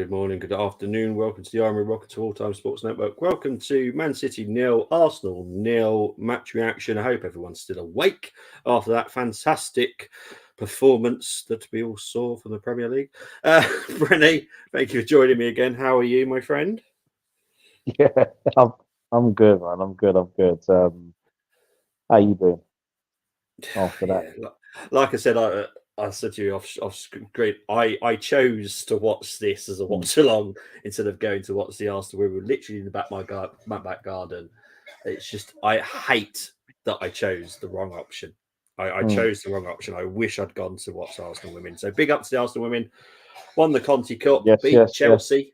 good morning, good afternoon. Welcome to the Armoury, welcome to All Time Sports Network. Welcome to Man City 0, Arsenal 0 match reaction. I hope everyone's still awake after that fantastic performance that we all saw from the Premier League. Brenny, thank you for joining me again. How are you, my friend? Yeah, I'm good, man. I'm good. I'm good. How you doing after that? Yeah, like I said, I said to you off screen, I chose to watch this as a Mm, watch along instead of going to watch the Arsenal. We were literally in the back of my back garden. It's just I hate that I chose the wrong option. I mm. chose the wrong option. I wish I'd gone to watch Arsenal women. So big up to the Arsenal women. Won the Conti Cup, Yes, beat yes, yes. Chelsea.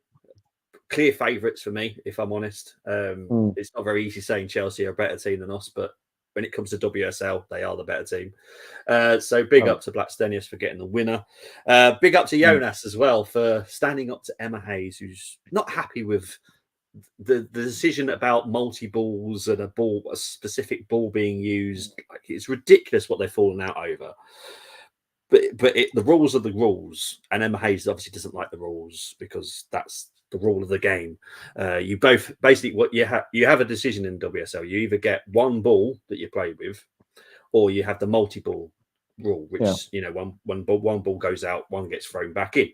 Clear favourites for me, if I'm honest. Mm, It's not very easy saying Chelsea are a better team than us, but when it comes to WSL, they are the better team. So big oh, up to Black Stenius for getting the winner. Big up to mm, Jonas as well for standing up to Emma Hayes, who's not happy with the decision about multi balls and a specific ball being used. Like, it's ridiculous what they've fallen out over. But the rules are the rules, and Emma Hayes obviously doesn't like the rules because that's the rule of the game. You both basically what you have a decision in WSL. You either get one ball that you play with, or you have the multi ball rule, yeah. which one ball goes out, one gets thrown back in.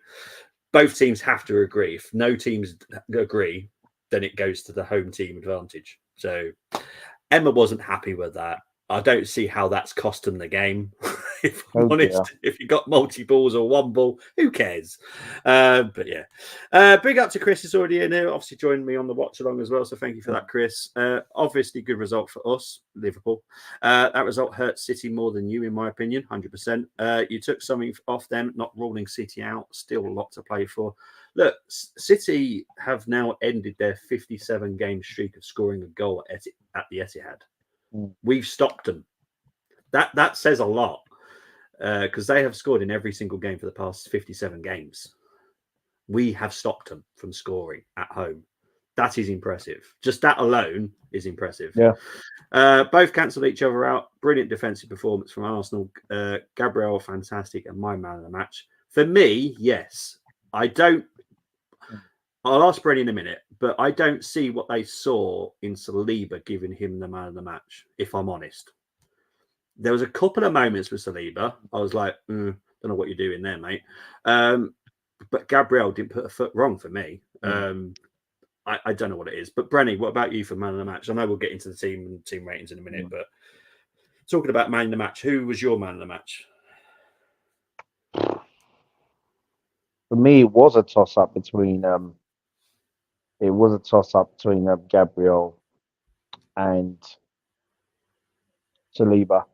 Both teams have to agree. If no teams agree, then it goes to the home team advantage. So Emma wasn't happy with that. I don't see how that's cost them the game. If I'm Oh dear. honest, if you got multi balls or one ball, who cares? But yeah, big up to Chris is already in here. Obviously, joined me on the watch along as well. So thank you for Mm, that, Chris. Obviously, good result for us, Liverpool. That result hurt City more than you, in my opinion, 100%. You took something off them, not ruling City out. Still a lot to play for. Look, City have now ended their 57 game streak of scoring a goal at the Etihad. mm. We've stopped them. That says a lot because they have scored in every single game for the past 57 games. We have stopped them from scoring at home. That is impressive. Just that alone is impressive. Yeah. Both cancelled each other out. Brilliant defensive performance from Arsenal. Gabriel, fantastic, and my man of the match. For me, yes. I don't. Mm, I'll ask Brenny in a minute, but I don't see what they saw in Saliba giving him the man of the match, if I'm honest. There was a couple of moments with Saliba. I was like, don't know what you're doing there, mate. But Gabriel didn't put a foot wrong for me. mm. I don't know what it is. But Brenny, what about you for man of the match? I know we'll get into the team and team ratings in a minute, Mm. but talking about man of the match, who was your man of the match? For me, it was a toss up between Gabriel and Saliba.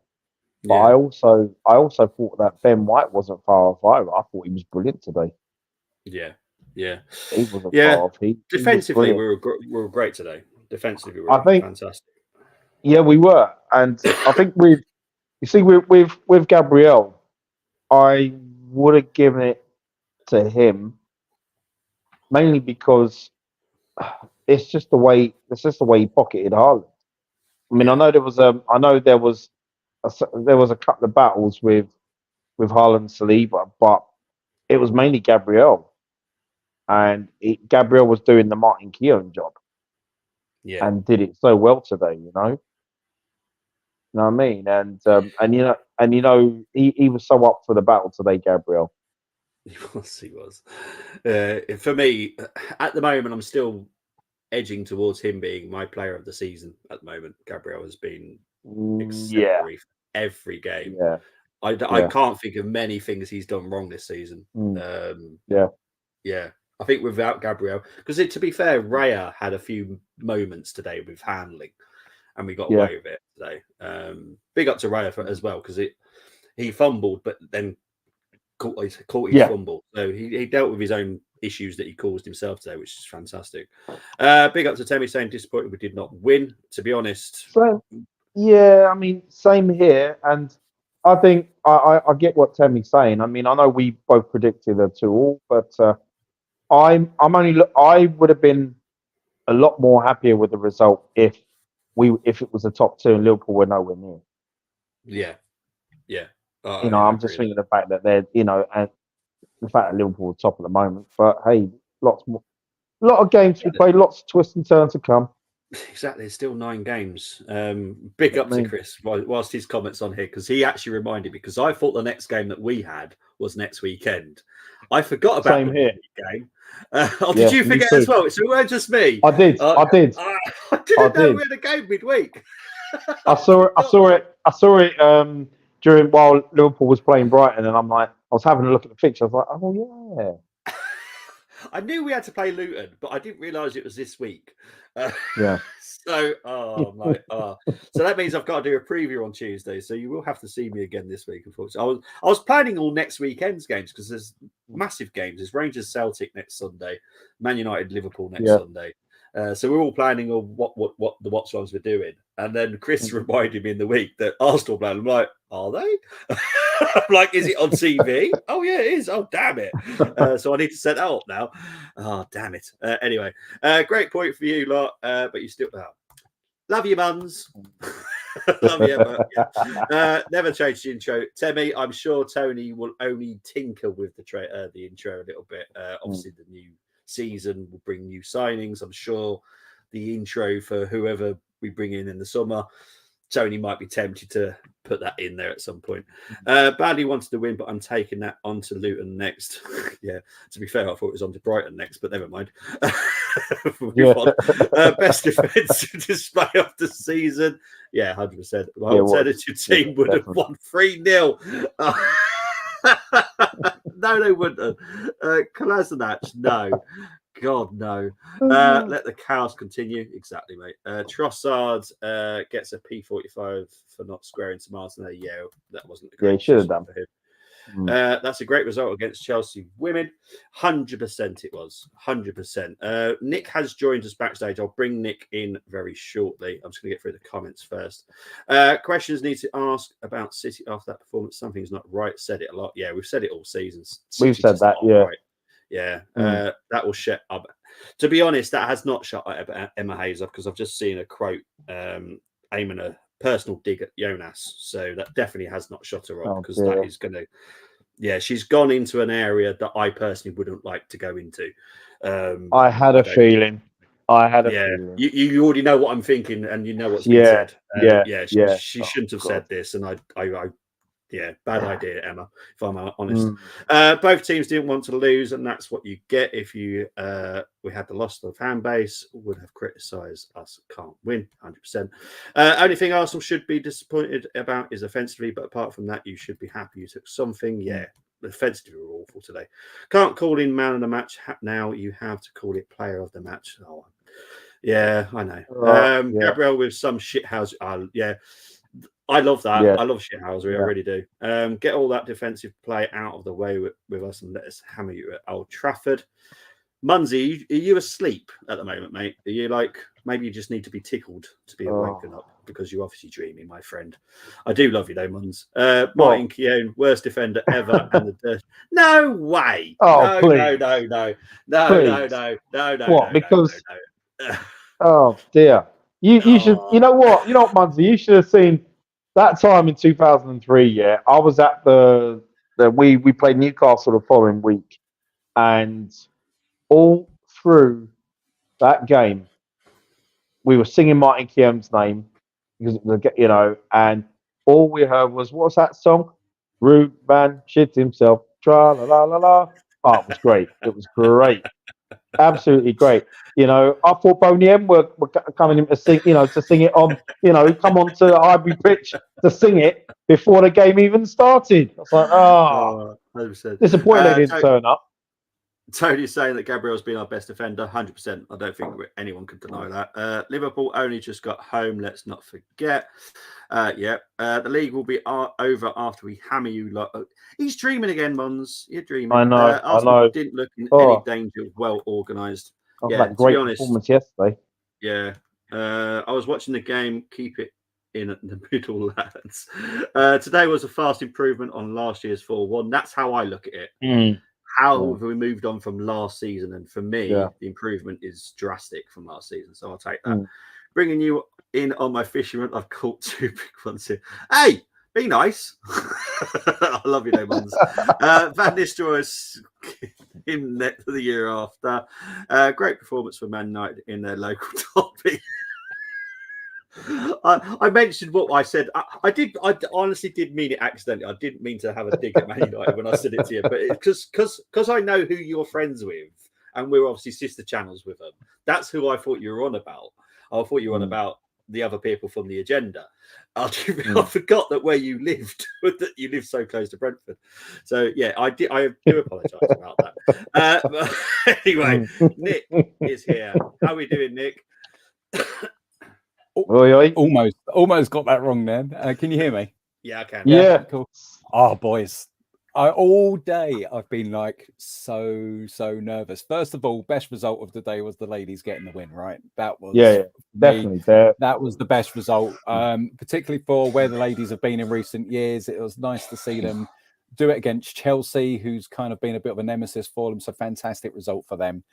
But Yeah, I also thought that Ben White wasn't far off either. I thought he was brilliant today. yeah, yeah, He wasn't yeah. far off. He was Defensively, brilliant. we were great today. Defensively, we I were think, fantastic. yeah, we were, and I think with you see with Gabriel, I would have given it to him mainly because it's just the way he pocketed Haaland. I mean, Yeah, I know there was a couple of battles with Haaland and Saliba, but it was mainly Gabriel, and Gabriel was doing the Martin Keown job yeah. and did it so well today. You know what I mean? And he was so up for the battle today, Gabriel. He was. For me, at the moment, I'm still edging towards him being my player of the season at the moment. Gabriel has been Yeah, exemplary for every game. yeah, I yeah, can't think of many things he's done wrong this season. mm, Um, yeah, yeah, I think without Gabriel, because to be fair, Raya had a few moments today with handling, and we got yeah, away with it today. Big up to Raya as well because he fumbled, but then caught his yeah. fumble. So he dealt with his own issues that he caused himself today, which is fantastic. Big up to Temi saying disappointed we did not win. To be honest, So yeah, I mean, same here, and I think I get what Temmie's saying. I mean, I know we both predicted a 2-2, but I would have been a lot more happier with the result if it was a top two and Liverpool were nowhere near. yeah, yeah, You know, I I'm agree just with thinking the fact that they're and the fact that Liverpool are top at the moment. But hey, lots more. A lot of games to play, lots of twists and turns to come. Exactly, it's still 9 games. Big up to Chris whilst his comments on here, because he actually reminded me, because I thought the next game that we had was next weekend. I forgot about the midweek game. Did you forget as well? So it weren't just me. I did. I did. I didn't know we had a game midweek. I saw it during while Liverpool was playing Brighton, and I'm like, I was having a look at the fixture. I was like, oh yeah. I knew we had to play Luton, but I didn't realise it was this week. Yeah. So, so that means I've got to do a preview on Tuesday. So you will have to see me again this week. Unfortunately, I was planning all next weekend's games because there's massive games. There's Rangers Celtic next Sunday, Man United Liverpool next Sunday. So we're all planning on what the watch ones we're doing. And then Chris reminded me in the week that Arsenal playing. I'm like, are they? I'm like, is it on TV? Oh yeah, it is. Oh damn it! So I need to set that up now. Oh damn it! Anyway, great point for you lot. But you still love you, mums. Love you, never change the intro. Temi, I'm sure Tony will only tinker with the intro a little bit. Obviously, the new season will bring new signings. I'm sure the intro for whoever we bring in the summer, Tony might be tempted to put that in there at some point. Badly wanted to win, but I'm taking that on to Luton next. Yeah, to be fair, I thought it was on to Brighton next, but never mind. Best defensive display of the season. Yeah, 100%. My alternative team would have won 3-0. No, they wouldn't have. Kolasinac, no. God, no. Let the cows continue. Exactly, mate. Trossard gets a P45 for not squaring to Martinelli. Yeah, that wasn't a great he should have done for him. That's a great result against Chelsea women. 100% it was. 100%. Nick has joined us backstage. I'll bring Nick in very shortly. I'm just going to get through the comments first. Questions need to ask about City after that performance. Something's not right. Said it a lot. Yeah, we've said it all seasons. We've said that, yeah. Right. Yeah, that will shut up. To be honest, that has not shut up Emma Hayes up, because I've just seen a quote aiming a personal dig at Jonas. So that definitely has not shut her up, because that is going to, she's gone into an area that I personally wouldn't like to go into. I had a feeling. Feeling. You already know what I'm thinking, and you know what's been said. She shouldn't have said this, and I bad idea, Emma, if I'm honest. Both teams didn't want to lose, and that's what you get if we had the loss of the fan base, would have criticised us. Can't win, 100%. Only thing Arsenal should be disappointed about is offensively, but apart from that, you should be happy you took something. Yeah, offensively were awful today. Can't call in man of the match now. You have to call it player of the match. Oh, yeah, I know. Gabriel with some shithouse. I love that. I love shithousery. I really do. Get all that defensive play out of the way with us and let us hammer you at Old Trafford. Munsey, are you asleep at the moment, mate? Are you like, maybe you just need to be tickled to be awakened up, because you're obviously dreaming, my friend. I do love you though, Muns. Martin Keown, worst defender ever. No way. Oh, please. No. What? Because oh dear. You should. You know what, Munsey, you should have seen that time in 2003. Yeah, I was at we played Newcastle the following week, and all through that game, we were singing Martin Keown's name, because and all we heard was, what's that song? Rude man shit himself. Tra la la la la. Oh, it was great. It was great. Absolutely great. I thought Boney M were coming in to sing, to sing it on, come on to the Highbury pitch to sing it before the game even started. I was like, disappointed they didn't turn up. Tony's saying that Gabriel's been our best defender, 100%. I don't think anyone could deny that. Liverpool only just got home, let's not forget. The league will be over after we hammer you lot. He's dreaming again, Mons. You're dreaming. I know. Arsenal didn't look in any danger, well organised. That great performance yesterday. Yeah. I was watching the game. Keep it in at the middle, lads. Today was a fast improvement on last year's 4-1. That's how I look at it. How have we moved on from last season? And for me, the improvement is drastic from last season. So I'll take that. Bringing you in on my fisherman, I've caught 2 big ones here. Hey, Be nice. I love you, no Muns. Van Nistelrooy him the year after. Great performance for Man United in their local derby. I mentioned what I said. I honestly did mean it accidentally. I didn't mean to have a dig at Man United when I said it to you, but because I know who you're friends with, and we're obviously sister channels with them. That's who I thought you were on about. I thought you were on about the other people from the agenda. I forgot that where you lived, that you live so close to Brentford. So yeah, I do apologise about that. Anyway, Nick is here. How are we doing, Nick? Almost got that wrong then. Can you hear me? Yeah, I can. Yeah. Cool. Oh, boys. All day I've been like so nervous. First of all, best result of the day was the ladies getting the win, right? That was definitely that was the best result. Particularly for where the ladies have been in recent years. It was nice to see them do it against Chelsea, who's kind of been a bit of a nemesis for them. So fantastic result for them.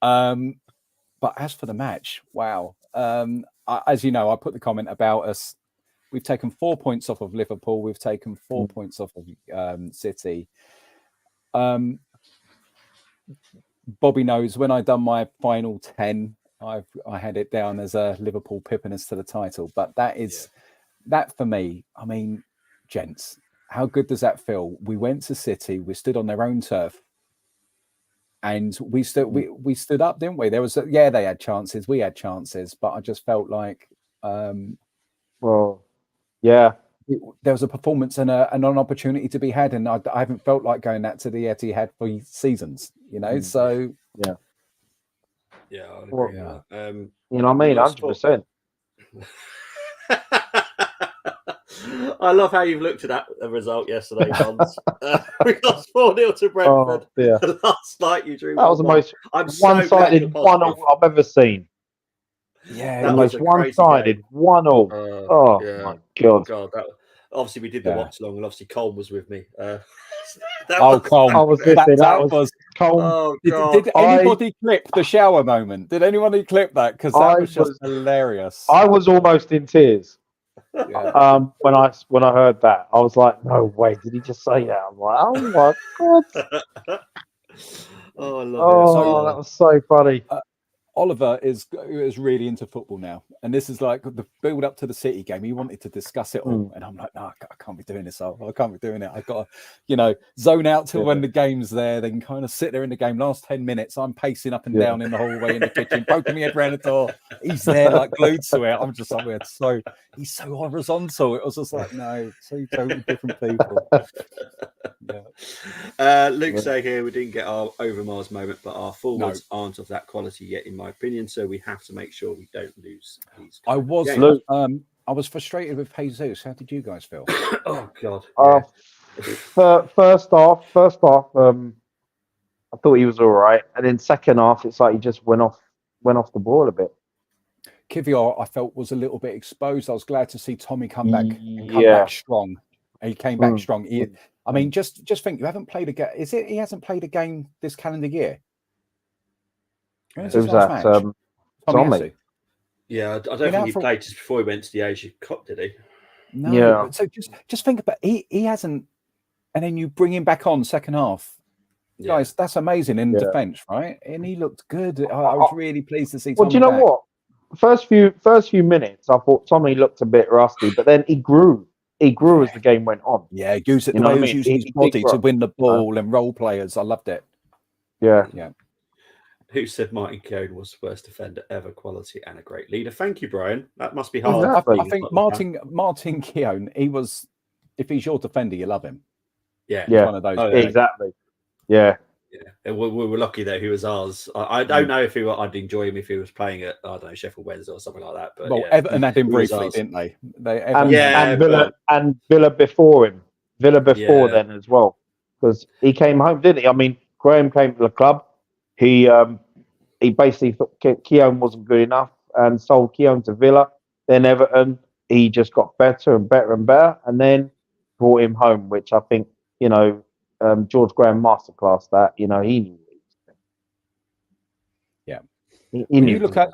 But as for the match, wow. As you know, I put the comment about us. We've taken 4 points off of Liverpool. We've taken 4 points off of City. Bobby knows when I done my final 10, I had it down as a Liverpool pipping us to the title. But that for me, I mean, gents, how good does that feel? We went to City. We stood on their own turf. And we stood up, didn't we? There was they had chances, we had chances, but I just felt like there was a performance and an opportunity to be had, and I haven't felt like going that to the Etihad for seasons, you know. So I agree. You know what I mean? 100%. I love how you've looked at that result yesterday, Hans. We lost 4-0 to Brentford. Last night you drew. That was the most one-sided 1-0 I've ever seen. Yeah, the most one-sided 1-0. My God. Obviously, we did the watch long, and obviously Colm was with me. Colm! I was listening. That was Colm. Oh, God. Did anybody clip the shower moment? Did anybody clip that? Because that was just hilarious. I was almost in tears. Yeah. When I heard that, I was like, "No way! Did he just say that?" I'm like, "Oh my God!" I love it. That was so funny. Oliver is really into football now, and this is like the build up to the City game. He wanted to discuss it all, and I'm like, no, I can't be doing this. I can't be doing it. I've got to, zone out till when the game's there. Then kind of sit there in the game. Last 10 minutes, I'm pacing up and down in the hallway in the kitchen, poking my head around the door. He's there like glued to it. I'm just like, he's so horizontal. It was just like, no, two totally different people. Luke say here we didn't get our Overmars moment, but our forwards aren't of that quality yet, in my opinion. So we have to make sure we don't lose these. I was frustrated with Jesus. How did you guys feel? Oh God! First off, I thought he was all right, and then second half, it's like he just went off the ball a bit. Kivior, I felt, was a little bit exposed. I was glad to see Tommy come back and come back strong. He came back strong. I mean, just think, you haven't played a game. Is it he hasn't played a game this calendar year? It was that Tommy. Yeah, I don't think he played just before he went to the Asia Cup, did he? No. Yeah. So just think about he hasn't, and then you bring him back on second half. Yeah. Guys, that's amazing in defence, right? And he looked good. I was really pleased to see Tommy. Well, do you know what? First few minutes, I thought Tommy looked a bit rusty, but then he grew. He grew as the game went on. Yeah, the way he was using his body to win the ball and role players. I loved it. Yeah. Who said Martin Keown was the worst defender ever? Quality and a great leader. Thank you, Brian. That must be hard. I think Martin Keown, he was. If he's your defender, you love him. Yeah, he's one of those. Exactly. Yeah. Yeah, we were lucky that he was ours. I don't know if I'd enjoy him if he was playing at Sheffield Wednesday or something like that. But Everton had him briefly, didn't they? And Villa before him, then as well, because he came home, didn't he? I mean, Graham came to the club. He basically thought Keown wasn't good enough and sold Keown to Villa. Then Everton, he just got better and better and better, and then brought him home, which I think George Graham masterclass that he knew. Yeah. When you look at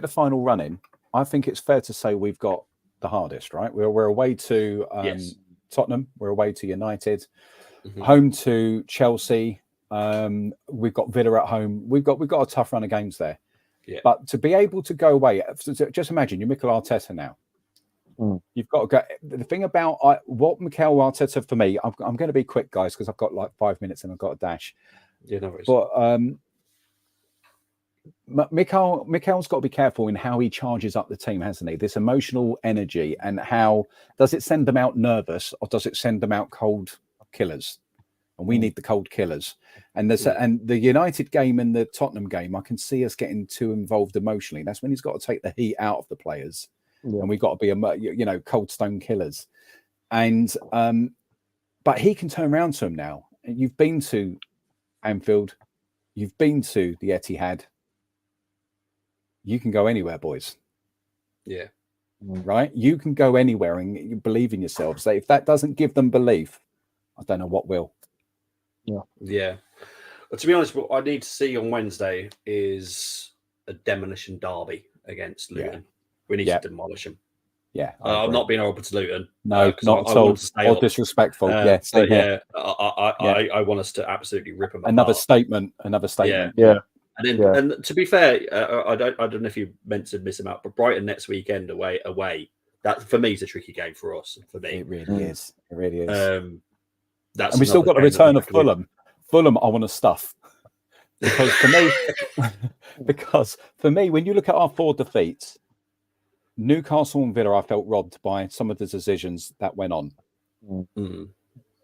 the final run-in, I think it's fair to say we've got the hardest, right? We're away to Yes. Tottenham. We're away to United. Mhm. Home to Chelsea. We've got Villa at home. We've got a tough run of games there. Yeah. But to be able to go away, just imagine you're Mikel Arteta now. You've got to go. The thing about what Mikel Arteta for me, I'm going to be quick, guys, because I've got like 5 minutes and I've got a dash. Yeah, no worries. But Mikel's got to be careful in how he charges up the team, hasn't he? This emotional energy, and how does it send them out nervous or does it send them out cold killers? And we need the cold killers. And the United game and the Tottenham game, I can see us getting too involved emotionally. That's when he's got to take the heat out of the players, and we've got to be cold stone killers. And but he can turn around to him now. You've been to Anfield, you've been to the Etihad. You can go anywhere, boys. Yeah. Right? You can go anywhere and you believe in yourselves. So if that doesn't give them belief, I don't know what will. Yeah. But to be honest, what I need to see on Wednesday is a demolition derby against Luton. We need to demolish them. Yeah. I'm not being horrible to Luton. No, not at all. Or disrespectful. Same here. I want us to absolutely rip them Another apart. statement. Yeah. And then, and to be fair, I don't know if you meant to miss them out, but Brighton next weekend away. That for me is a tricky game for us. For me, it really is. It really is. And we still got the return of Fulham. Fulham, I want to stuff because for me, when you look at our 4 defeats, Newcastle and Villa, I felt robbed by some of the decisions that went on.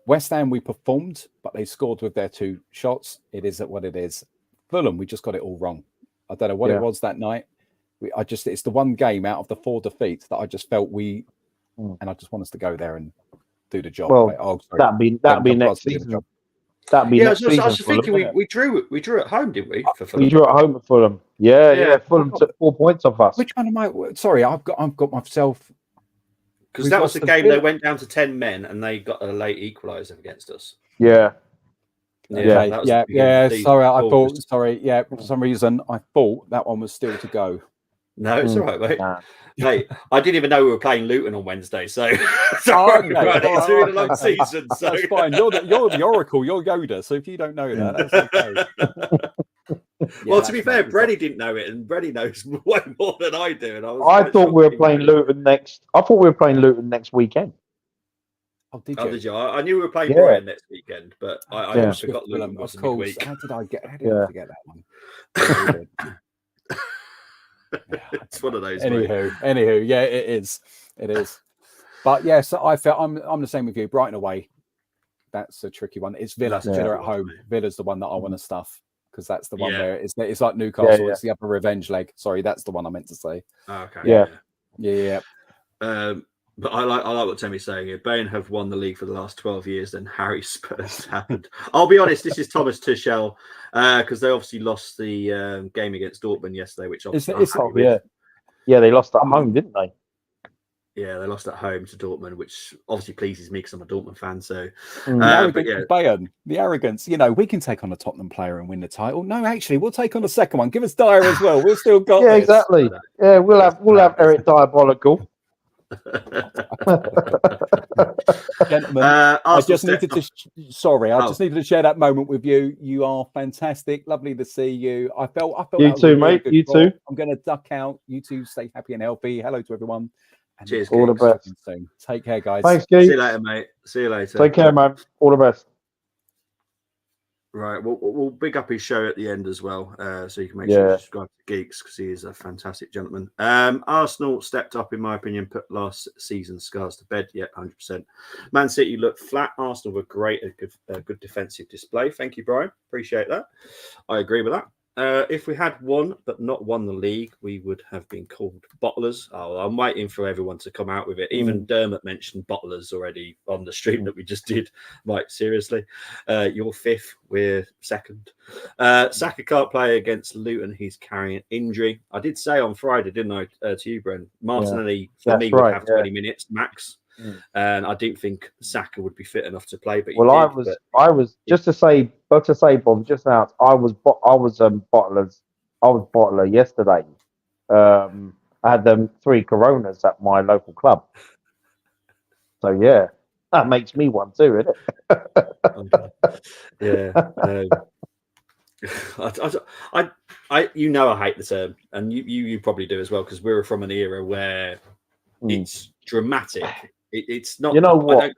West Ham, we performed, but they scored with their 2 shots. It is what it is. Fulham, we just got it all wrong. I don't know what it was that night. It's the one game out of the 4 defeats that I just felt and I just want us to go there and do the job. Well, that'd be next season. That'd be next season. I was just thinking we drew at home, didn't we? For Fulham? We drew at home at Fulham. Yeah. Fulham took 4 points off us. Which one am I? Sorry, I've got myself. Because that was the game they went down to 10 men and they got a late equaliser against us. Yeah. Sorry, for some reason I thought that one was still to go. No, it's all right, mate. Nah. Hey, I didn't even know we were playing Luton on Wednesday, so it's been a long season. So that's fine. You're the Oracle. You're Yoda. So if you don't know that, that's okay. Well, to be fair, Brenny didn't know it, and Brenny knows way more than I do. And I thought we were playing Luton next. I thought we were playing Luton next weekend. Oh, did you? I knew we were playing Brighton next weekend, but I almost forgot Luton was of course. midweek. How did I forget that one? It's one of those. Anywho, yeah, it is. But yeah, so I felt I'm the same with you. Brighton away, that's a tricky one. It's Villa at home. Villa's the one that I want to stuff because that's the one where it's like Newcastle. It's the upper revenge leg. Sorry, that's the one I meant to say. Okay. Yeah. But I like what Temmy's saying here. Bayern have won the league for the last 12 years, then Harry Spurs happened. I'll be honest, this is Thomas Tuchel, because they obviously lost the game against Dortmund yesterday, which obviously they lost at home, didn't they? Yeah, they lost at home to Dortmund, which obviously pleases me because I'm a Dortmund fan. So, Bayern, the arrogance. We can take on a Tottenham player and win the title. No, actually, we'll take on a second one. Give us Dyer as well. We've still got. Yeah, exactly. Yeah, we'll have Eric Diabolical. Gentlemen, I just needed to share that moment with you. You are fantastic, lovely to see you. I felt you too, mate. You too. I'm going to duck out. You two stay happy and healthy. Hello to everyone. And cheers. All the best. Soon. Take care, guys. Thanks, Keith. See you later, mate. See you later. Take care, man. All the best. Right, we'll big up his show at the end as well, so you can make sure you subscribe to Geeks because he is a fantastic gentleman. Arsenal stepped up, in my opinion, put last season's scars to bed. Yeah, 100%. Man City looked flat. Arsenal were great, a good defensive display. Thank you, Brian. Appreciate that. I agree with that. If we had won but not won the league, we would have been called bottlers. Oh, I'm waiting for everyone to come out with it. Even Dermot mentioned bottlers already on the stream that we just did. Mike, seriously, you're 5th, we're 2nd. Saka can't play against Luton. He's carrying an injury. I did say on Friday, didn't I, to you, Bren? Martinelli, for me, would have 20 minutes max. And I didn't think Saka would be fit enough to play. But I was just to say, Bob, just now, I was bottler yesterday, and I had 3 Coronas at my local club. So yeah, that makes me one too, isn't it? Yeah. I I hate the term, and you probably do as well, because we're from an era where it's dramatic. It's not. You know I what? don't.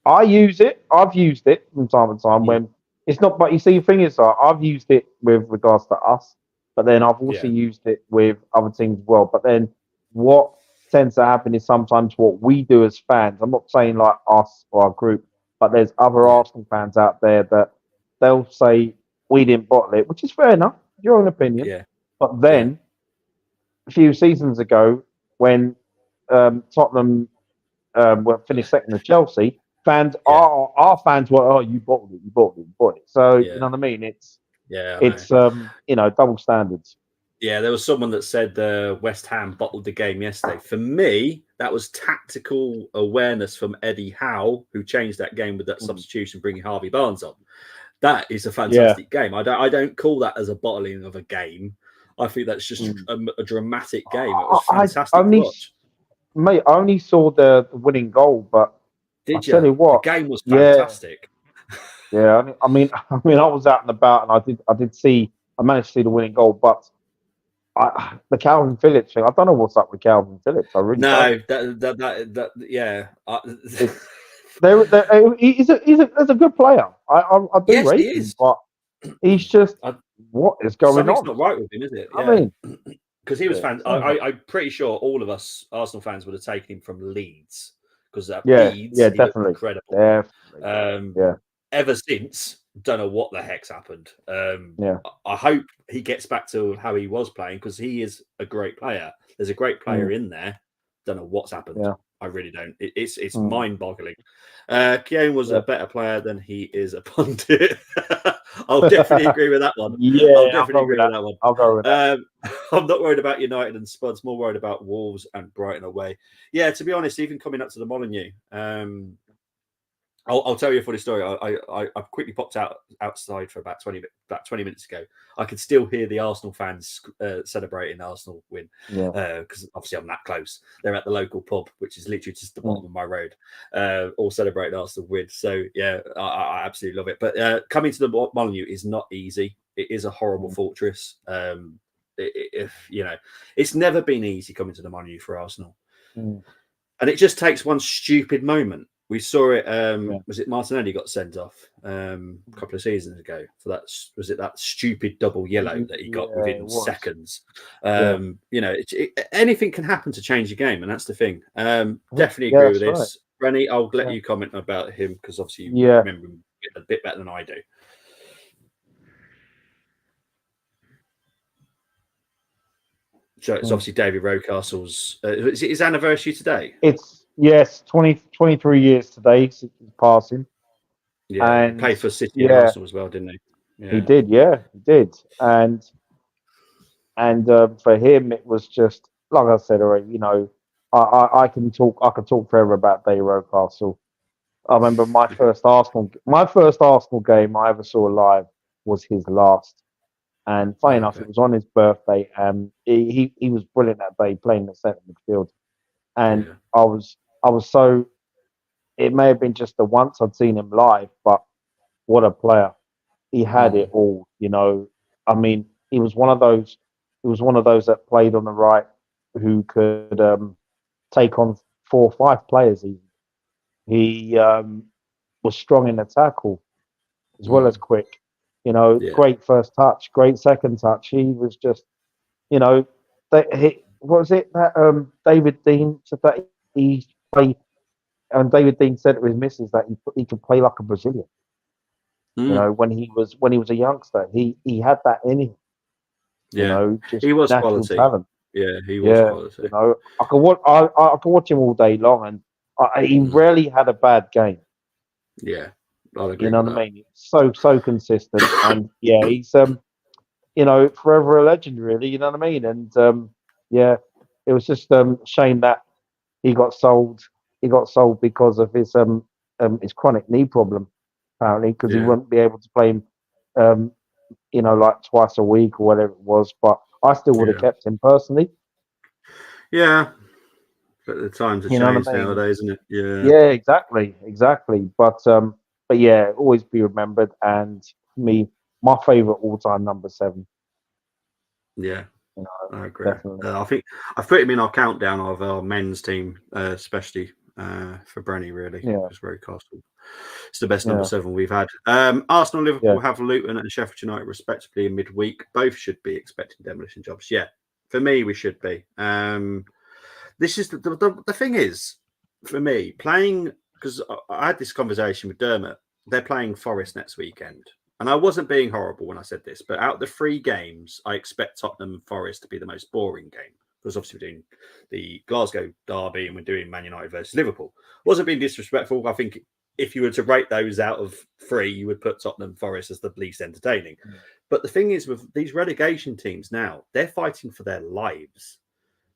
I use it. I've used it from time to time when it's not. But you see, the thing is, I've used it with regards to us, but then I've also used it with other teams as well. But then what tends to happen is sometimes what we do as fans. I'm not saying like us or our group, but there's other Arsenal fans out there that they'll say we didn't bottle it, which is fair enough, your own opinion. Yeah. But then a few seasons ago, when Tottenham were finished second to Chelsea, fans our fans were, oh, you bottled it, you bottled it, you bottled it. So you know what I mean? It's you know, double standards. Yeah, there was someone that said West Ham bottled the game yesterday. For me, that was tactical awareness from Eddie Howe, who changed that game with that substitution, bringing Harvey Barnes on. That is a fantastic game. I don't call that as a bottling of a game. I think that's just a dramatic game. It was fantastic to watch. Mate, I only saw the winning goal, but Did I tell you what, the game was fantastic. Yeah, I mean, I was out and about, and I managed to see the winning goal, but the Calvin Phillips thing, I don't know what's up with Calvin Phillips. I really don't. He's a good player. I do rate him, but he's just what is going on? Something's not right with him, is it? I mean, because he was I'm pretty sure all of us Arsenal fans would have taken him from Leeds, because Leeds, he definitely, incredible. Ever since, don't know what the heck's happened. I hope he gets back to how he was playing, because he is a great player. There's a great player in there. Don't know what's happened. Yeah. I really don't. It's mind-boggling. Keown was a better player than he is a pundit. I'll definitely agree with that one. Yeah, I'll definitely agree with that one. I'll go with that. I'm not worried about United and Spuds. More worried about Wolves and Brighton away. Yeah, to be honest, even coming up to the Molineux, I'll tell you a funny story. I quickly popped outside for about 20 minutes ago. I could still hear the Arsenal fans celebrating Arsenal win, because obviously I'm that close. They're at the local pub, which is literally just the bottom of my road, all celebrating Arsenal win. So yeah, I absolutely love it. But coming to the Molineux is not easy. It is a horrible fortress. If you know, it's never been easy coming to the Molineux for Arsenal, and it just takes one stupid moment. We saw it. Was it Martinelli got sent off a couple of seasons ago for that? Was it that stupid double yellow that he got within seconds? You know, anything can happen to change a game, and that's the thing. Definitely agree with this, Rennie. I'll let you comment about him, because obviously you remember him a bit better than I do. So it's obviously David Rocastle's. Is it his anniversary today? Yes, 23 years today since his passing. Yeah, and he played for City and Arsenal as well, didn't he? Yeah. He did. And for him, it was just like I said already. You know, I could talk forever about David Rocastle. I remember my first Arsenal game I ever saw live was his last. And funny enough, it was on his birthday, and he was brilliant that day, playing the centre midfield. And I was so. It may have been just the once I'd seen him live, but what a player! He had it all, you know. I mean, he was one of those. He was one of those that played on the right, who could take on 4 or 5 players. He was strong in the tackle, as well as quick. You know, great first touch, great second touch. He was just, you know, what was it that David Dean said that he played, and David Dean said to his missus that he could play like a Brazilian. You know, when he was a youngster, he had that in him. You know, just he was natural quality. talent. Yeah, he was quality. You know, I could watch him all day long, and he rarely had a bad game. Yeah, I'll agree. You know what I mean? So consistent, and he's you know, forever a legend, really. You know what I mean? And it was just a shame that he got sold. He got sold because of his chronic knee problem, apparently, because he wouldn't be able to play him, you know, like twice a week or whatever it was. But I still would have kept him personally. Yeah, but the times have You know changed what I mean? nowadays, isn't it? Yeah. Yeah, exactly. But yeah, always be remembered. And me, my favorite all-time number 7. Yeah, You know, I agree. definitely. I think I've put him in our countdown of our men's team, especially for Brenny, really. Yeah. Because Roe Castle, it's the best Yeah. number 7 we've had. Arsenal, Liverpool Yeah. have Luton and Sheffield United respectively in midweek. Both should be expecting demolition jobs. Yeah, for me, we should be. This is the thing is, for me, playing, because I had this conversation with Dermot. They're playing Forest next weekend. And I wasn't being horrible when I said this, but out of the 3 games, I expect Tottenham Forest to be the most boring game. Because obviously we're doing the Glasgow derby and we're doing Man United versus Liverpool. Wasn't being disrespectful. I think if you were to rate those out of 3, you would put Tottenham Forest as the least entertaining. But the thing is, with these relegation teams now, they're fighting for their lives.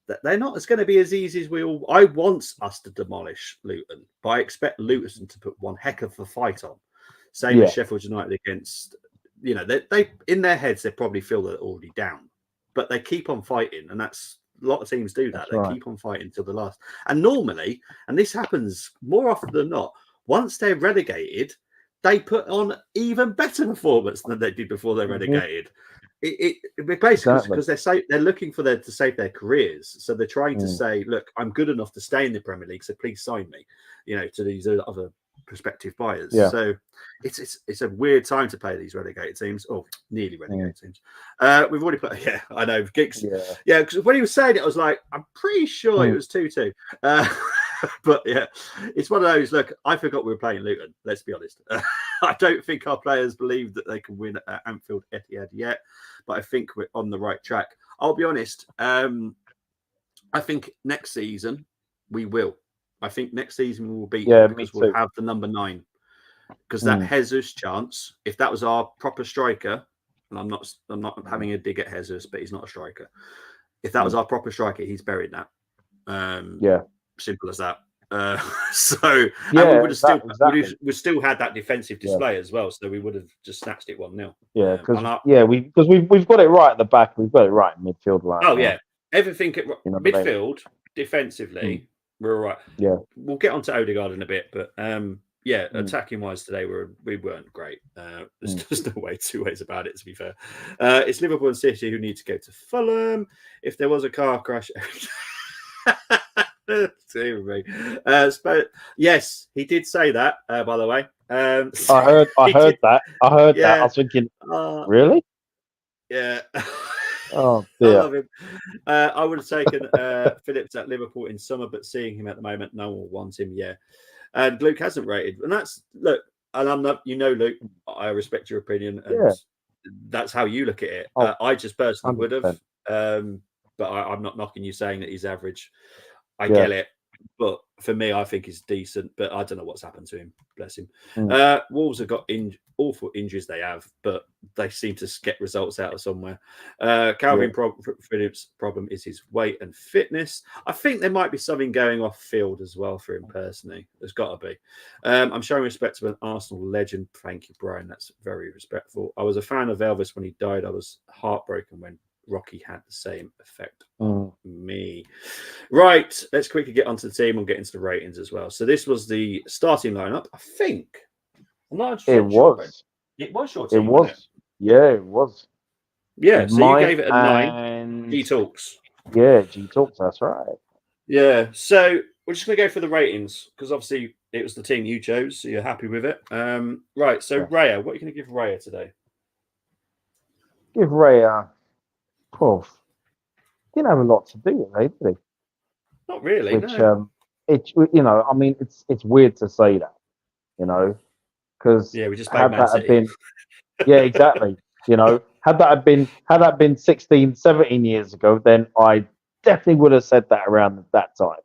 That they're not as going to be as easy as we all. I want us to demolish Luton, but I expect Luton to put one heck of a fight on. Same as Sheffield United against, they in their heads they probably feel they're already down, but they keep on fighting, and that's a lot of teams do that. That's they right. keep on fighting till the last. And normally, and this happens more often than not, once they're relegated, they put on even better performance than they did before they're relegated. It basically because they're looking for to save their careers, so they're trying to say, look, I'm good enough to stay in the Premier League, so please sign me, to these other prospective buyers. Yeah. So it's a weird time to play these relegated teams, or nearly relegated teams. We've already played. Yeah, I know. Gigs. Yeah, because when he was saying it, I was like, I'm pretty sure it was 2-2. But yeah, it's one of those. Look, I forgot we were playing Luton. Let's be honest. I don't think our players believe that they can win at Anfield Etihad yet, but I think we're on the right track. I'll be honest. I think next season we will. I think next season we will beat them because we'll have the number 9. Because that Jesus chance, if that was our proper striker, and I'm not having a dig at Jesus, but he's not a striker. If that was our proper striker, he's buried that. Simple as that. We would have we still had that defensive display as well, so we would have just snatched it 1-0. Yeah, because we've got it right at the back, we've got it right in midfield. Everything at midfield defensively, we're all right. Yeah, we'll get onto Odegaard in a bit, but attacking wise today we weren't great. There's just no two ways about it. To be fair, it's Liverpool and City who need to go to Fulham. If there was a car crash. Yes, he did say that. By the way, I heard that. I was thinking, really? Yeah. Oh I dear. love him. I would have taken Phillips at Liverpool in summer, but seeing him at the moment, no one wants him. Yeah, and Luke hasn't rated, and and I'm not. Luke, I respect your opinion, and that's how you look at it. I just personally 100%. Would have, but I'm not knocking you saying that he's average. I get it, but for me, I think he's decent. But I don't know what's happened to him. Bless him. Wolves have got awful injuries. They have, but they seem to get results out of somewhere. Calvin Phillips' problem is his weight and fitness. I think there might be something going off field as well for him personally. There's got to be. I'm showing respect to an Arsenal legend. Thank you, Brian. That's very respectful. I was a fan of Elvis when he died. I was heartbroken when Rocky had the same effect on me. Right, let's quickly get onto the team and get into the ratings as well. So this was the starting lineup. I think. I'm not it was. It was your team. It was. Wasn't it? Yeah, it was. Yeah, so you gave it a 9. G Talks. Yeah, G Talks. That's right. Yeah, so we're just going to go for the ratings because obviously it was the team you chose, so you're happy with it. Right, so Raya, what are you going to give Raya today? Give Raya. Didn't have a lot to do with it, did he? Not really. Which, I mean, it's weird to say that, because we just had that have been, exactly, had that been 16, 17 years ago, then I definitely would have said that around that time,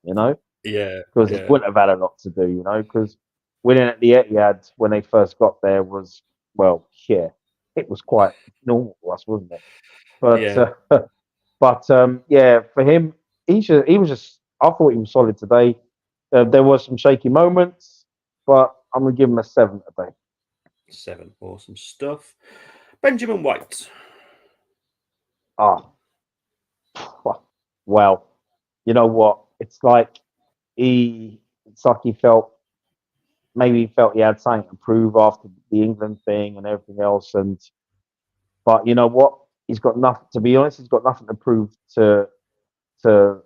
because it wouldn't have had a lot to do, because winning at the Etihad when they first got there was, it was quite normal for us, wasn't it? But for him, he was just. I thought he was solid today. There were some shaky moments, but I'm gonna give him a 7 today. 7, awesome stuff. Benjamin White. well, you know what? It's like he felt maybe he felt he had something to prove after the England thing and everything else. But you know what? He's got nothing. To be honest, he's got nothing to prove to the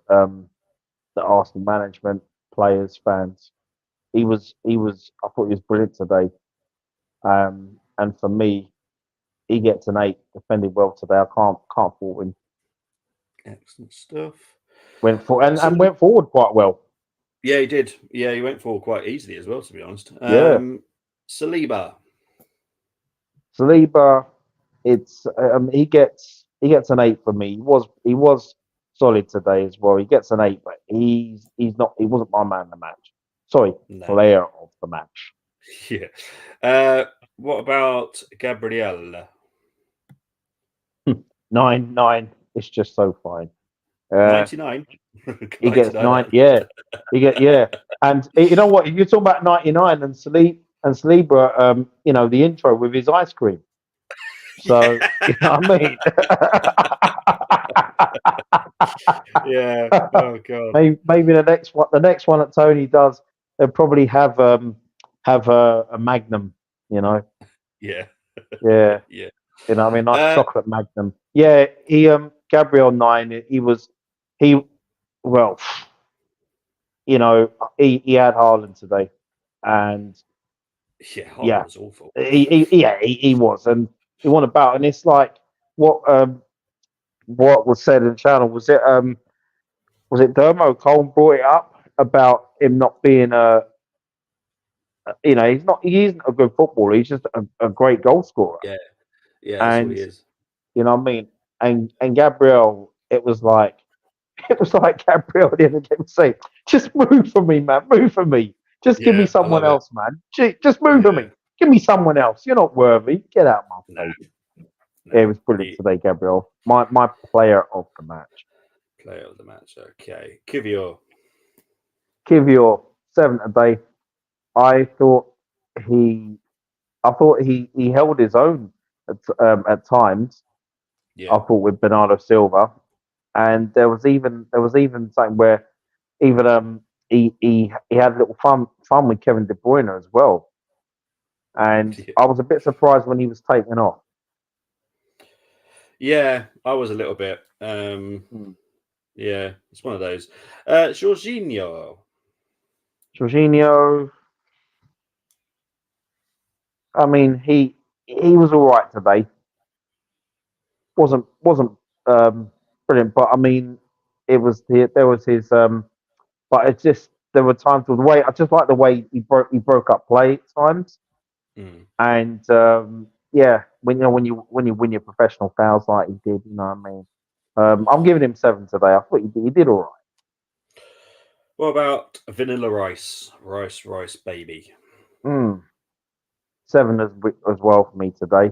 Arsenal management, players, fans. I thought he was brilliant today. And for me, he gets an 8. Defended well today. I can't fault him. Excellent stuff. Went forward quite well. Yeah, he did. Yeah, he went forward quite easily as well, to be honest. Yeah. Saliba. Saliba, it's he gets an 8 for me. He was solid today as well. He gets an 8, but he wasn't my man of the match. Sorry, player of the match. Yeah. What about Gabriel? 9. It's just so fine. 99. He gets 9. Yeah, And you know what? You're talking about 99 and Saliba. You know the intro with his ice cream. So you know what I mean. Yeah. Oh god. Maybe the next one that Tony does, they'll probably have a Magnum. You know. Yeah. Yeah. Yeah. You know, what I mean, nice chocolate Magnum. Yeah, Gabriel 9. Well, you know, he had Haaland today, and Haaland was awful. He was, and he won about, and it's like what was said in the channel was it Dermo Cole brought it up about him not being he isn't a good footballer. He's just a great goal scorer. Yeah, that's what he is. You know what I mean? And Gabriel, it was like Gabriel at the end of the game saying, "Just move for me, man. Move for me. Just give me someone else, man. Just move for me. Give me someone else. You're not worthy. Get out of my face." Yeah, it was brilliant today, Gabriel. My player of the match. Player of the match. Okay, Kivior 7 today. I thought he held his own at times. Yeah. I thought with Bernardo Silva, and there was even something where even he had a little fun with Kevin De Bruyne as well, and I was a bit surprised when he was taken off. Yeah, I was a little bit. Yeah, it's one of those. Jorginho. I mean, he was all right today. Wasn't brilliant, but I mean, there was his but it's just there were times with the way I just like the way he broke up play at times, and when you win your professional fouls like he did, you know what I mean. I'm giving him 7 today. I thought he did all right. What about Vanilla Rice? Rice, baby. 7 as well for me today.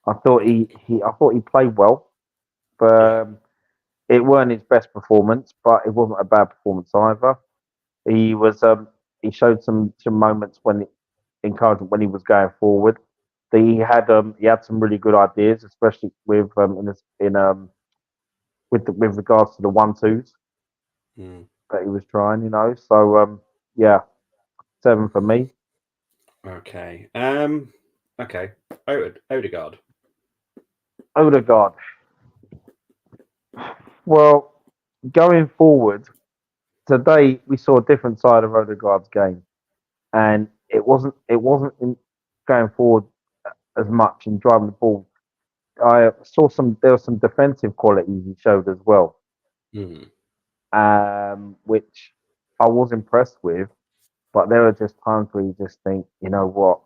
I thought he played well, but it weren't his best performance, but it wasn't a bad performance either. He showed some moments when encouragement when he was going forward. He had some really good ideas, especially with with regards to the 1-2s that he was trying. You know, so 7 for me. Okay. Okay. Odegaard. Well, going forward, today we saw a different side of Odegaard's game, and it wasn't going forward as much and driving the ball. I saw there were some defensive qualities he showed as well, which I was impressed with. But there are just times where you just think, you know what,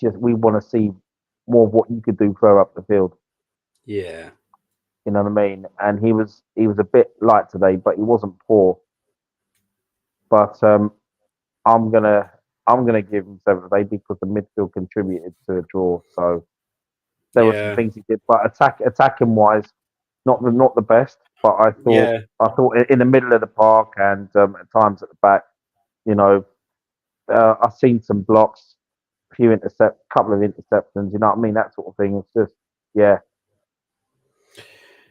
we want to see more of what he could do further up the field. Yeah. You know what I mean? And he was a bit light today, but he wasn't poor. But I'm gonna give him 7 today because the midfield contributed to a draw. So there were some things he did, but attacking wise, not the best. But I thought in the middle of the park and at times at the back, you know, I've seen some blocks, couple of interceptions. You know what I mean? That sort of thing. It's just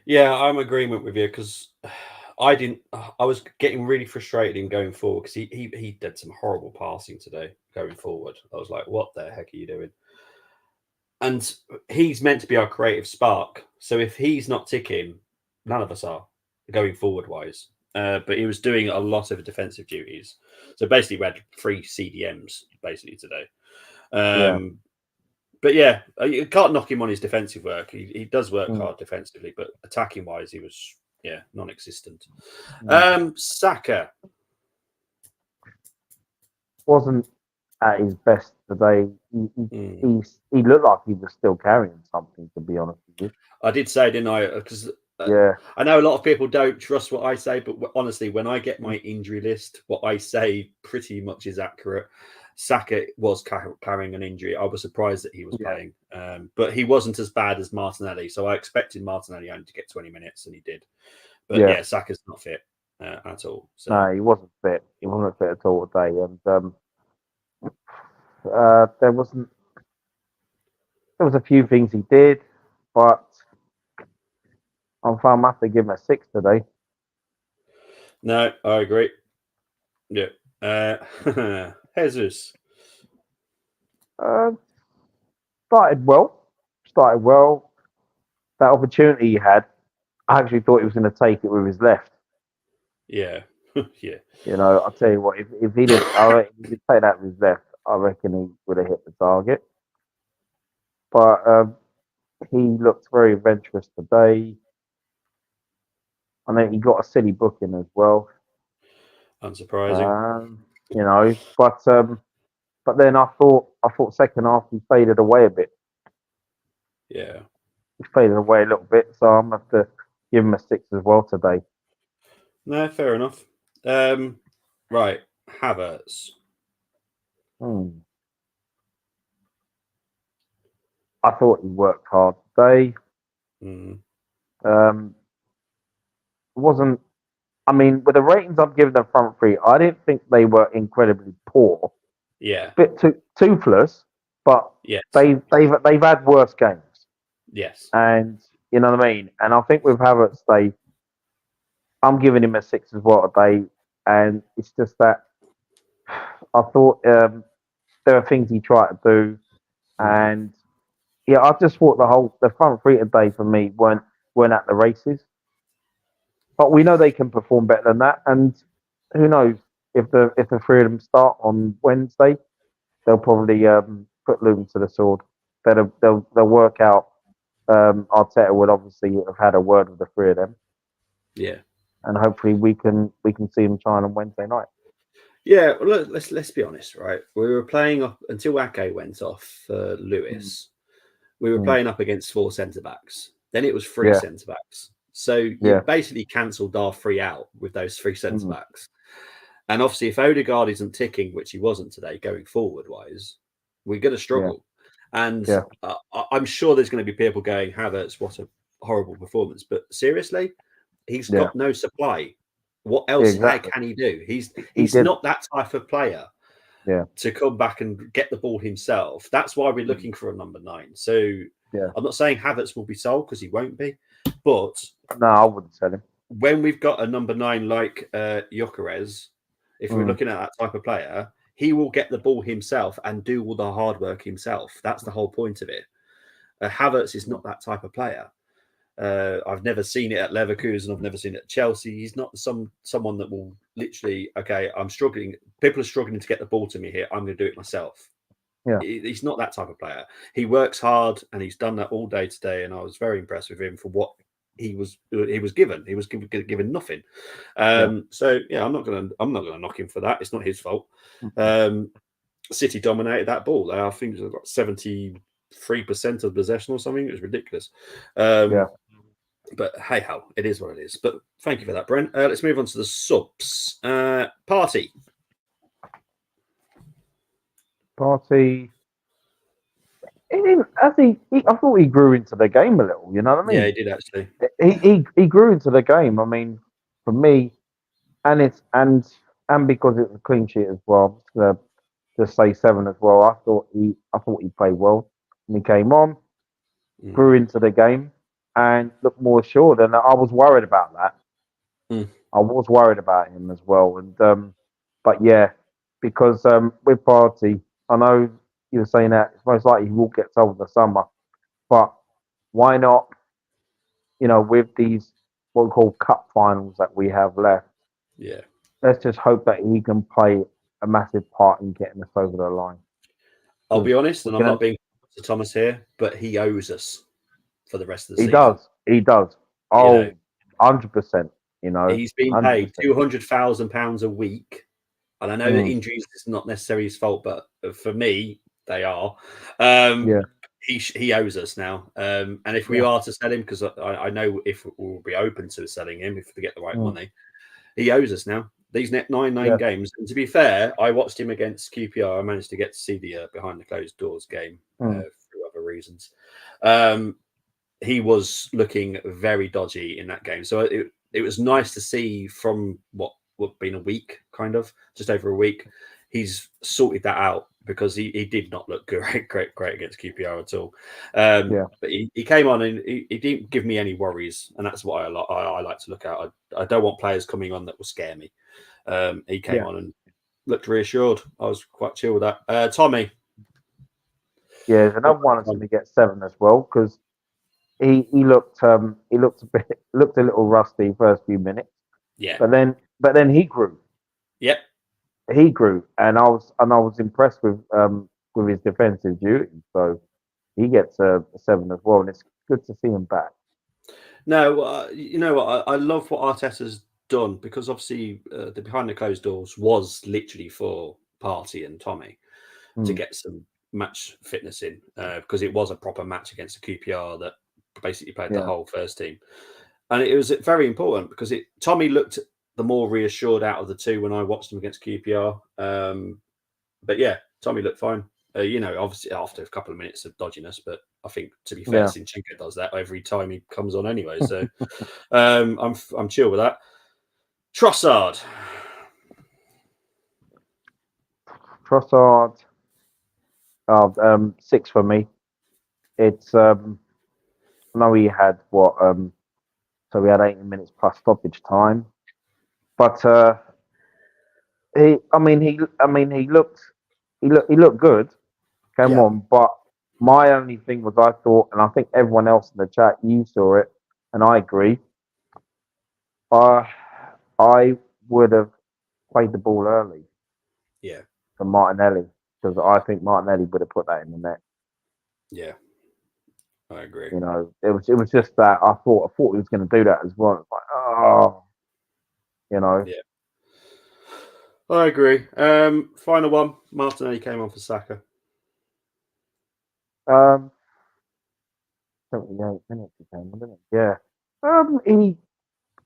Yeah, I'm in agreement with you because I didn't. I was getting really frustrated in going forward because he did some horrible passing today going forward. I was like, what the heck are you doing? And he's meant to be our creative spark. So if he's not ticking, none of us are going forward wise. But he was doing a lot of defensive duties. So basically, we had 3 CDMs basically today. But yeah, you can't knock him on his defensive work. He does work hard defensively, but attacking wise, he was non-existent. Saka Wasn't at his best today. He looked like he was still carrying something, to be honest with you. I did say, didn't I? Because I know a lot of people don't trust what I say, but honestly, when I get my injury list, what I say pretty much is accurate. Saka was carrying an injury. I was surprised that he was playing, but he wasn't as bad as Martinelli. So I expected Martinelli only to get 20 minutes, and he did. But yeah, Saka's not fit at all. So. No, he wasn't fit. He wasn't fit at all today, and there wasn't. There was a few things he did, but I'm fine. I have to give him a 6 today. No, I agree. Yeah. Jesus. Started well. That opportunity he had, I actually thought he was going to take it with his left. Yeah. Yeah. You know, I'll tell you what, if he did, if he take that with his left, I reckon he would have hit the target. But he looked very adventurous today. I know he got a silly booking as well. Unsurprising. You know, but then I thought second half he faded away a bit. Yeah. He faded away a little bit, so I'm going to have to give him a 6 as well today. No, fair enough. Right, Havertz. I thought he worked hard today. Wasn't. I mean, with the ratings I've given the front three, I didn't think they were incredibly poor. Yeah. Bit toothless, but yes. they've had worse games. Yes. And you know what I mean? And I think with Havertz, I'm giving him a 6 as well today. And it's just that I thought there are things he tried to do. And yeah, I just thought the front three today for me weren't at the races. But we know they can perform better than that. And who knows, if the 3 of them start on Wednesday, they'll probably put Luton to the sword. They'll work out. Arteta would obviously have had a word with the 3 of them. Yeah. And hopefully we can see them trying on Wednesday night. Yeah, well, let's be honest, right? We were playing up until Ake went off Lewis. We were playing up against 4 centre backs. Then it was 3 centre backs. So you basically cancelled our 3 out with those 3 centre backs. And obviously, if Odegaard isn't ticking, which he wasn't today, going forward wise, we're going to struggle. And I'm sure there's going to be people going, Havertz, what a horrible performance. But seriously, he's got no supply. What else can he do? He's not that type of player to come back and get the ball himself. That's why we're looking for a number 9. So I'm not saying Havertz will be sold because he won't be. But no, I wouldn't sell him. When we've got a number 9 like Gyökeres, if we're looking at that type of player, he will get the ball himself and do all the hard work himself. That's the whole point of it. Havertz is not that type of player. I've never seen it at Leverkusen. I've never seen it at Chelsea. He's not someone that will literally, okay, I'm struggling. People are struggling to get the ball to me here. I'm going to do it myself. Yeah. He's not that type of player. He works hard, and he's done that all day today. And I was very impressed with him for what he was given. He was given nothing. So yeah, I'm not gonna knock him for that. It's not his fault. City dominated that ball. I think it was like 73% of possession or something. It was ridiculous. But hey ho, it is what it is. But thank you for that, Brent. Let's move on to the subs. Party. I thought he grew into the game a little. You know what I mean? Yeah, he did actually. He grew into the game. I mean, for me, and because it was a clean sheet as well. To say 7 as well. I thought he played well. And he came on, grew into the game. and looked more assured. And I was worried about that. Mm. I was worried about him as well. And but yeah, because with Party, I know you were saying that it's most likely he will get sold in the summer, but why not? You know, with these what we call cup finals that we have left, Yeah. let's just hope that he can play a massive part in getting us over the line. I'll be honest, and We're I'm gonna- not being to Thomas here, but he owes us for the rest of the He season. does. He does. You know, Oh, 100%. You know, he's been paid 100%. £200,000 a week, and I know that injuries is not necessarily his fault, but for me, they are. Yeah. He owes us now, and if we are to sell him, because I know if we'll be open to selling him if we get the right money, he owes us now. These next nine games, and to be fair, I watched him against QPR. I managed to get to see the behind the closed doors game through other reasons. He was looking very dodgy in that game, so it was nice to see from what would been a week, kind of just over a week. He's sorted that out because he did not look great against QPR at all. But he came on and he didn't give me any worries, and that's what I like to look at. I don't want players coming on that will scare me. He came on and looked reassured. I was quite chill with that. Tommy. Yeah, there's another one that's going to get 7 as well because he looked a little rusty first few minutes. Yeah. But then he grew. Yep. He grew, and I was impressed with his defensive duty. So he gets a 7 as well, and it's good to see him back. No, you know what? I love what Arteta's done because obviously the behind the closed doors was literally for Partey and Tommy to get some match fitness in because it was a proper match against the QPR that basically played the whole first team, and it was very important because Tommy looked the more reassured out of the two when I watched him against QPR. But yeah, Tommy looked fine. You know, obviously after a couple of minutes of dodginess, but I think to be fair, Zinchenko does that every time he comes on anyway. So I'm chill with that. Trossard. 6 for me. It's I know he had so we had 80 minutes plus stoppage time, but he looked good. Came on, but my only thing was I thought, and I think everyone else in the chat, you saw it, and I agree. I would have played the ball early. Yeah. For Martinelli, because I think Martinelli would have put that in the net. Yeah. I agree. You know, it was just that I thought he was going to do that as well. It's like, oh, you know. Yeah. I agree. Final one. Martinelli came on for Saka. 78 minutes he came on, didn't he? Yeah.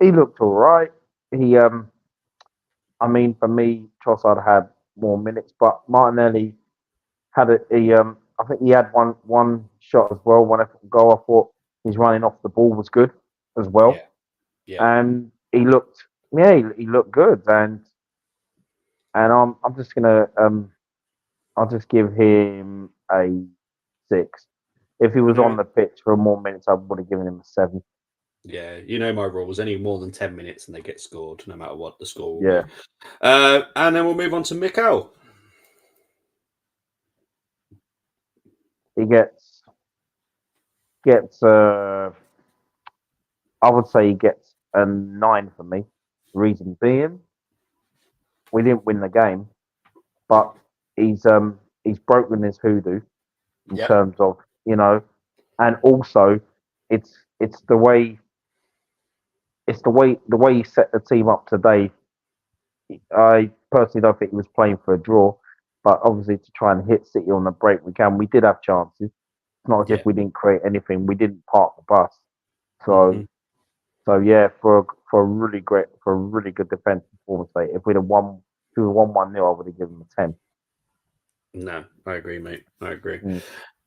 He looked all right. I mean, for me, Trossard had more minutes, but Martinelli had I think he had one shot as well, one effort goal. I thought his running off the ball was good as well. Yeah. And he looked good. And I'm just gonna I'll just give him a 6. If he was on the pitch for more minutes, I would have given him a 7. Yeah, you know my rules. Any more than 10 minutes and they get scored, no matter what the score will Yeah. be. And then we'll move on to Mikel. He gets I would say he gets a 9 for me. Reason being, we didn't win the game, but he's broken his hoodoo in terms of, you know, and also it's the way he set the team up today. I personally don't think he was playing for a draw, but obviously to try and hit City on the break we did have chances. It's not as if we didn't create anything. We didn't park the bus. So yeah, for a really good defensive performance, if we'd have won 1-0, I would have given him a 10. No, I agree, mate. I agree.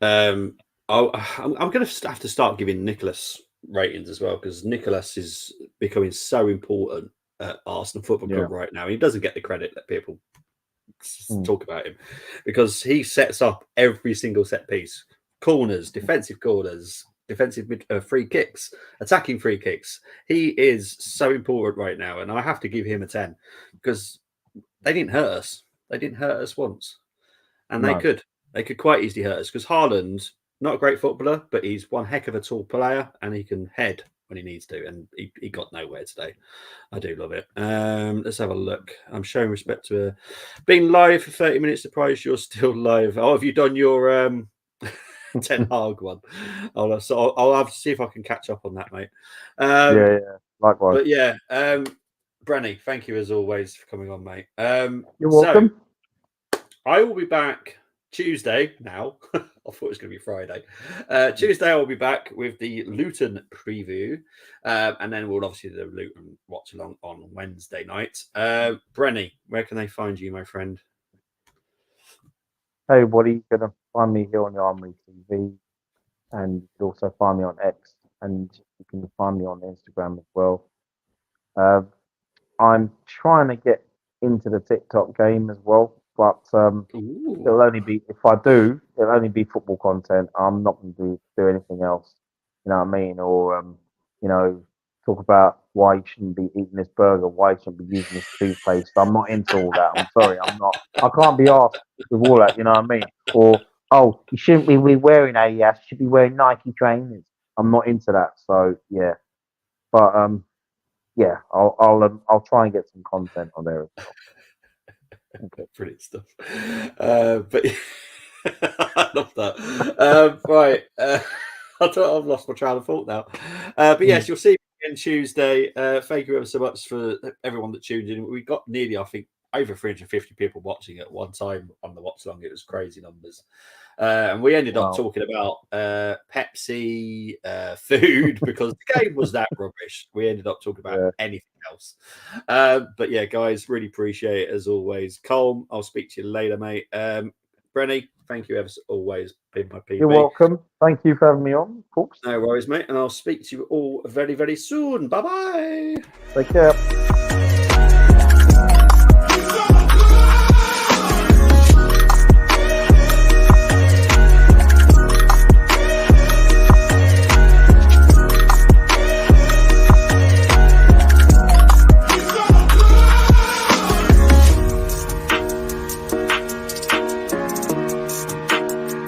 I'm going to have to start giving Nicholas ratings as well because Nicholas is becoming so important at Arsenal Football Club right now. He doesn't get the credit that people talk about him because he sets up every single set piece, corners, defensive corners, defensive free kicks, attacking free kicks. He is so important right now, and I have to give him a 10 because they didn't hurt us. They didn't hurt us once, and No. they could quite easily hurt us because Haaland, not a great footballer, but he's one heck of a tall player, and he can head when he needs to, and he got nowhere today. I do love it. Let's have a look. I'm showing respect to being live for 30 minutes. Surprised you're still live. Oh, have you done your Ten Hag one? I'll have to see if I can catch up on that, mate. Yeah, likewise. But yeah, Brenny, thank you as always for coming on, mate. You're welcome. So, I will be back Tuesday now. I thought it was going to be Friday. Tuesday, I'll be back with the Luton preview. And then we'll obviously do the Luton watch along on Wednesday night. Brenny, where can they find you, my friend? Hey, everybody, you can find me here on the Armoury TV. And you can also find me on X. And you can find me on Instagram as well. I'm trying to get into the TikTok game as well. But it'll only be, if I do, it'll only be football content. I'm not going to do anything else. You know what I mean? Or, talk about why you shouldn't be eating this burger, why you shouldn't be using this toothpaste. I'm not into all that. I'm sorry. I'm not. I can't be asked with all that. You know what I mean? Or, oh, you shouldn't be wearing Adidas. You should be wearing Nike trainers. I'm not into that. So, yeah. But, yeah, I'll try and get some content on there as well. Okay, brilliant stuff. But I love that. Right, I've lost my train of thought now. But yes, you'll see me again Tuesday. Thank you ever so much for everyone that tuned in. We got nearly, I think, over 350 people watching at one time on the watch long. It was crazy numbers. And we ended up talking about Pepsi, food, because the game was that rubbish. We ended up talking about anything else. But yeah, guys, really appreciate it as always. Colm, I'll speak to you later, mate. Brenny, thank you ever so always. Been my PB. You're welcome. Thank you for having me on, folks. No worries, mate. And I'll speak to you all very, very soon. Bye-bye. Take care.